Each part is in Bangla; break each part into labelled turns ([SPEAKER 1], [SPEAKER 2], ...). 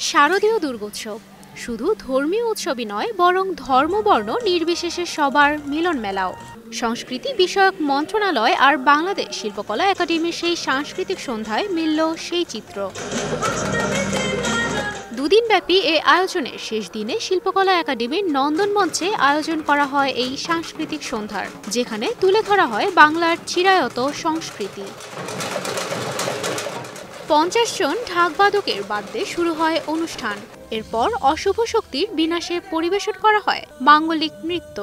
[SPEAKER 1] শারদীয় দুর্গোৎসব শুধু ধর্মীয় উৎসবই নয়, বরং ধর্মবর্ণ নির্বিশেষে সবার মিলন মেলাও। সংস্কৃতি বিষয়ক মন্ত্রণালয় আর বাংলাদেশ শিল্পকলা একাডেমির সেই সাংস্কৃতিক সন্ধ্যায় মিলল সেই চিত্র। দুদিনব্যাপী এই আয়োজনের শেষ দিনে শিল্পকলা একাডেমির নন্দন মঞ্চে আয়োজন করা হয় এই সাংস্কৃতিক সন্ধ্যার, যেখানে তুলে ধরা হয় বাংলার চিরায়ত সংস্কৃতি। 50 জন ঢাকবাদকের বাদ্যে শুরু হয় অনুষ্ঠান। এরপর অশুভ শক্তির বিনাশে পরিবেশন করা হয় মাঙ্গলিক নৃত্য।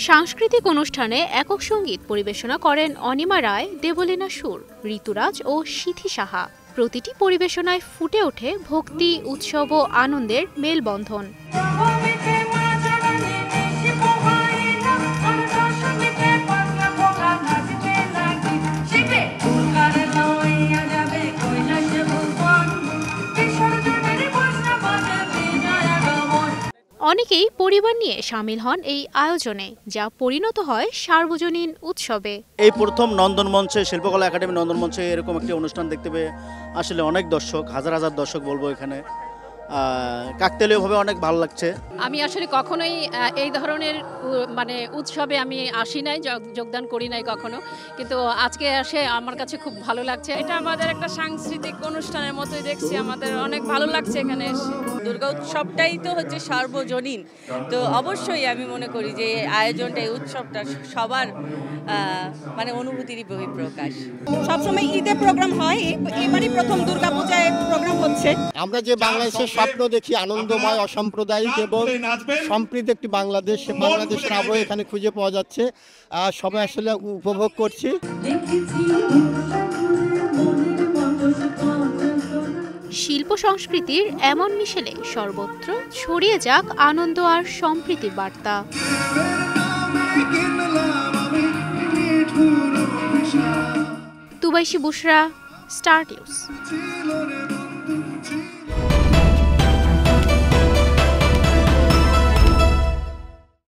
[SPEAKER 1] সাংস্কৃতিক অনুষ্ঠানে একক সঙ্গীত পরিবেশনা করেন অনিমা রায়, দেবলীনা সুর, ঋতুরাজ ও সিথি সাহা। প্রতিটি পরিবেশনায় ফুটে ওঠে ভক্তি, উৎসব ও আনন্দের মেলবন্ধন। অনেকেই পরিবার নিয়ে শামিল হন এই আয়োজনে, যা পরিণত হয় সার্বজনীন উৎসবে।
[SPEAKER 2] এই প্রথম নন্দন মঞ্চে, শিল্পকলা একাডেমি নন্দন মঞ্চে এরকম একটি অনুষ্ঠান দেখতে পেয়ে আসলে অনেক দর্শক, হাজার হাজার দর্শক বলবো এখানে, কাকতালীয়ভাবে অনেক ভালো লাগছে।
[SPEAKER 3] আমি আসলে কখনোই এই ধরনের উৎসবে আমি আসি নাই, যোগদান করি নাই কখনো, কিন্তু আজকে এসে আমার কাছে খুব ভালো লাগছে।
[SPEAKER 4] এটা আমাদের একটা সাংস্কৃতিক অনুষ্ঠানের মতোই দেখছি, আমাদের অনেক ভালো লাগছে এখানে এসে। দুর্গা উৎসবটাই তো হচ্ছে সার্বজনীন, তো অবশ্যই আমি মনে করি যে আয়োজনটা, এই উৎসবটা সবার অনুভূতিরই বহিঃপ্রকাশ।
[SPEAKER 5] সবসময় ঈদে প্রোগ্রাম হয়, এবারই প্রথম দুর্গাপূজায় প্রোগ্রাম হচ্ছে।
[SPEAKER 6] আমরা যে বাংলাদেশের স্বপ্ন দেখি, আনন্দময়, অসাম্প্রদায়িক এবং সম্প্রীত একটি বাংলাদেশ, বাংলাদেশের আবহ এখানে খুঁজে পাওয়া যাচ্ছে। সবাই আসলে উপভোগ করছি।
[SPEAKER 1] শিল্প সংস্কৃতির এমন মিশেলে সর্বত্র ছড়িয়ে যাক আনন্দ আর সম্প্রীতির বার্তা। তুবাইশি বুশরা, স্টার নিউজ।